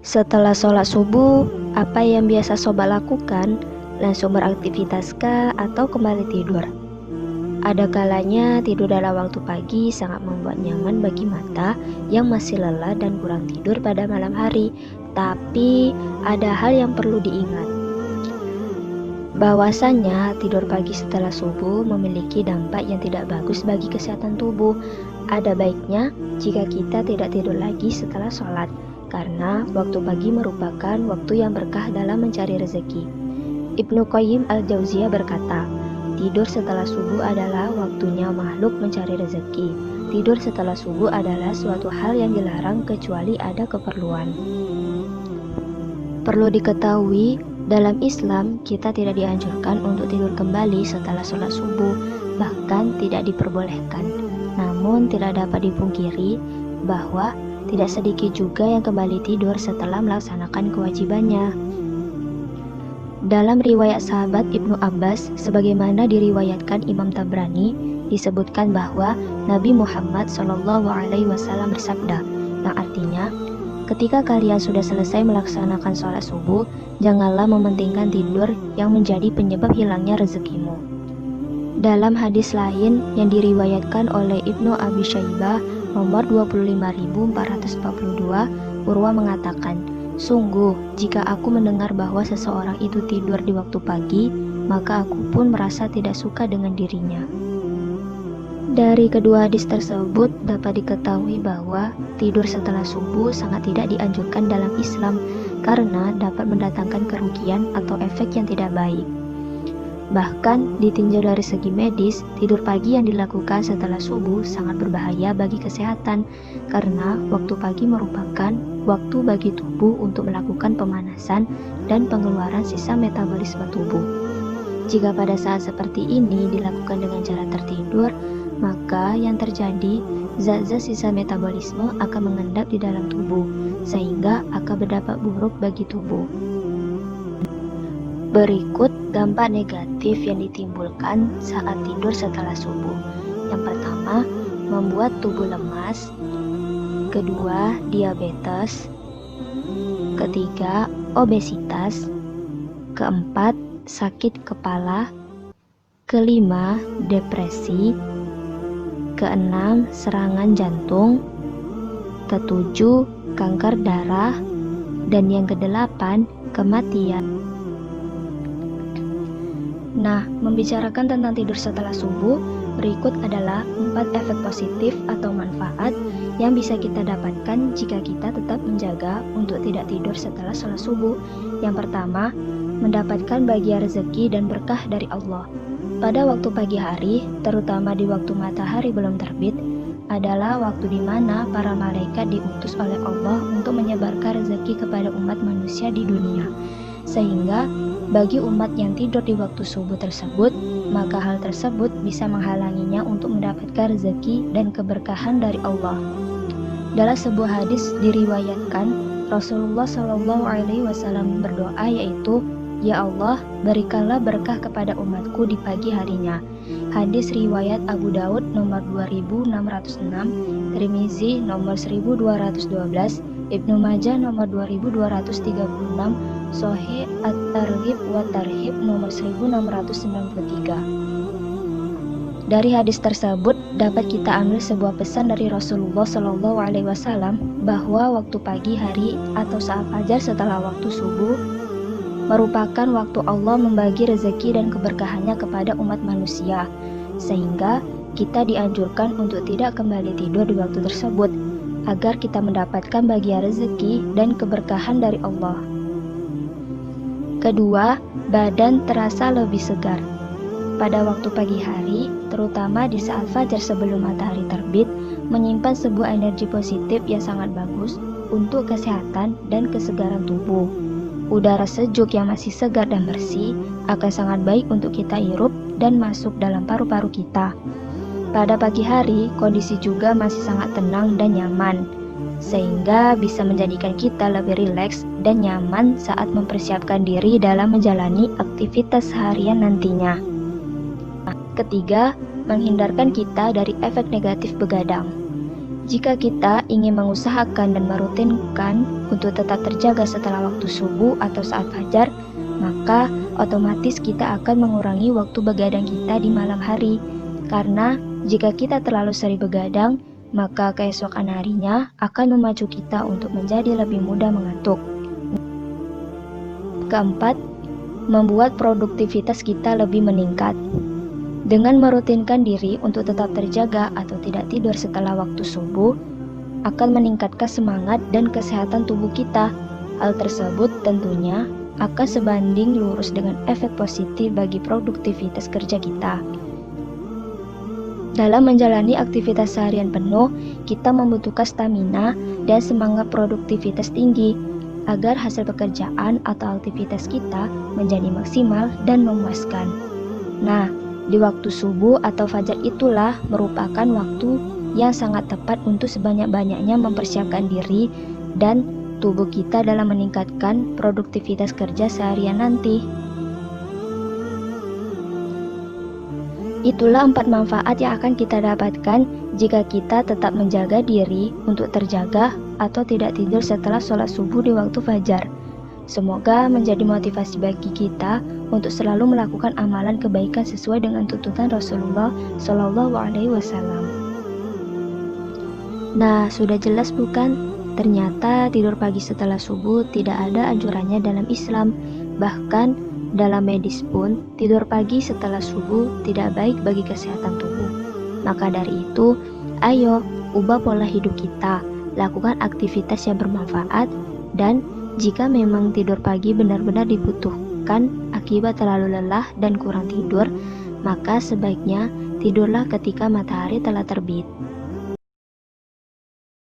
Setelah sholat subuh, apa yang biasa Sobat lakukan? Langsung beraktivitaskah atau kembali tidur? Ada kalanya tidur dalam waktu pagi sangat membuat nyaman bagi mata yang masih lelah dan kurang tidur pada malam hari. Tapi ada hal yang perlu diingat. Bahwasanya tidur pagi setelah subuh memiliki dampak yang tidak bagus bagi kesehatan tubuh. Ada baiknya jika kita tidak tidur lagi setelah sholat, karena waktu pagi merupakan waktu yang berkah dalam mencari rezeki. Ibnu Qayyim al-Jauziyah berkata, tidur setelah subuh adalah waktunya makhluk mencari rezeki. Tidur setelah subuh adalah suatu hal yang dilarang kecuali ada keperluan. Perlu diketahui, dalam Islam kita tidak dianjurkan untuk tidur kembali setelah sholat subuh, bahkan tidak diperbolehkan. Namun tidak dapat dipungkiri bahwa tidak sedikit juga yang kembali tidur setelah melaksanakan kewajibannya. Dalam riwayat sahabat Ibnu Abbas, sebagaimana diriwayatkan Imam Tabrani, disebutkan bahwa Nabi Muhammad SAW bersabda, yang artinya, ketika kalian sudah selesai melaksanakan sholat subuh, janganlah mementingkan tidur yang menjadi penyebab hilangnya rezekimu. Dalam hadis lain yang diriwayatkan oleh Ibnu Abi Syaibah nomor 25442, Urwa mengatakan, sungguh, jika aku mendengar bahwa seseorang itu tidur di waktu pagi, maka aku pun merasa tidak suka dengan dirinya. Dari kedua hadis tersebut dapat diketahui bahwa tidur setelah subuh sangat tidak dianjurkan dalam Islam karena dapat mendatangkan kerugian atau efek yang tidak baik. Bahkan ditinjau dari segi medis, tidur pagi yang dilakukan setelah subuh sangat berbahaya bagi kesehatan karena waktu pagi merupakan waktu bagi tubuh untuk melakukan pemanasan dan pengeluaran sisa metabolisme tubuh. Jika pada saat seperti ini dilakukan dengan cara tertidur, maka yang terjadi, zat-zat sisa metabolisme akan mengendap di dalam tubuh, sehingga akan berdampak buruk bagi tubuh. Berikut dampak negatif yang ditimbulkan saat tidur setelah subuh. Yang pertama, membuat tubuh lemas. Kedua, diabetes. Ketiga, obesitas. Keempat, sakit kepala. Kelima, depresi. Keenam, serangan jantung. Ketujuh, kanker darah. Dan yang kedelapan, kematian. Nah, membicarakan tentang tidur setelah subuh, berikut adalah 4 efek positif atau manfaat yang bisa kita dapatkan jika kita tetap menjaga untuk tidak tidur setelah sholat subuh. Yang pertama, mendapatkan bagian rezeki dan berkah dari Allah. Pada waktu pagi hari, terutama di waktu matahari belum terbit, adalah waktu di mana para malaikat diutus oleh Allah untuk menyebarkan rezeki kepada umat manusia di dunia. Sehingga bagi umat yang tidur di waktu subuh tersebut, maka hal tersebut bisa menghalanginya untuk mendapatkan rezeki dan keberkahan dari Allah. Dalam sebuah hadis diriwayatkan, Rasulullah SAW berdoa yaitu, Ya Allah, berikanlah berkah kepada umatku di pagi harinya. Hadis riwayat Abu Daud nomor 2606, Tirmizi nomor 1212, Ibnu Majah nomor 2236, Sahih At-Targhib wa Tarhib nomor 1693. Dari hadis tersebut dapat kita ambil sebuah pesan dari Rasulullah SAW bahwa waktu pagi hari atau saat fajar setelah waktu subuh merupakan waktu Allah membagi rezeki dan keberkahannya kepada umat manusia, sehingga kita dianjurkan untuk tidak kembali tidur di waktu tersebut agar kita mendapatkan bagian rezeki dan keberkahan dari Allah. Kedua, badan terasa lebih segar. Pada waktu pagi hari, terutama di saat fajar sebelum matahari terbit, menyimpan sebuah energi positif yang sangat bagus untuk kesehatan dan kesegaran tubuh. Udara sejuk yang masih segar dan bersih akan sangat baik untuk kita hirup dan masuk dalam paru-paru kita. Pada pagi hari, kondisi juga masih sangat tenang dan nyaman, sehingga bisa menjadikan kita lebih rileks dan nyaman saat mempersiapkan diri dalam menjalani aktivitas harian nantinya. Ketiga, menghindarkan kita dari efek negatif begadang. Jika kita ingin mengusahakan dan merutinkan untuk tetap terjaga setelah waktu subuh atau saat fajar, maka otomatis kita akan mengurangi waktu begadang kita di malam hari. Karena jika kita terlalu sering begadang, maka keesokan harinya akan memacu kita untuk menjadi lebih mudah mengantuk. Keempat, membuat produktivitas kita lebih meningkat. Dengan merutinkan diri untuk tetap terjaga atau tidak tidur setelah waktu subuh, akan meningkatkan semangat dan kesehatan tubuh kita. Hal tersebut tentunya akan sebanding lurus dengan efek positif bagi produktivitas kerja kita. Dalam menjalani aktivitas seharian penuh, kita membutuhkan stamina dan semangat produktivitas tinggi agar hasil pekerjaan atau aktivitas kita menjadi maksimal dan memuaskan. Nah, di waktu subuh atau fajar itulah merupakan waktu yang sangat tepat untuk sebanyak-banyaknya mempersiapkan diri dan tubuh kita dalam meningkatkan produktivitas kerja seharian nanti. Itulah 4 manfaat yang akan kita dapatkan jika kita tetap menjaga diri untuk terjaga atau tidak tidur setelah sholat subuh di waktu fajar. Semoga menjadi motivasi bagi kita untuk selalu melakukan amalan kebaikan sesuai dengan tuntunan Rasulullah Shallallahu Alaihi Wasallam. Nah, sudah jelas bukan? Ternyata tidur pagi setelah subuh tidak ada anjurannya dalam Islam. Bahkan dalam medis pun tidur pagi setelah subuh tidak baik bagi kesehatan tubuh. Maka dari itu, ayo ubah pola hidup kita, lakukan aktivitas yang bermanfaat, dan jika memang tidur pagi benar-benar dibutuhkan akibat terlalu lelah dan kurang tidur, maka sebaiknya tidurlah ketika matahari telah terbit.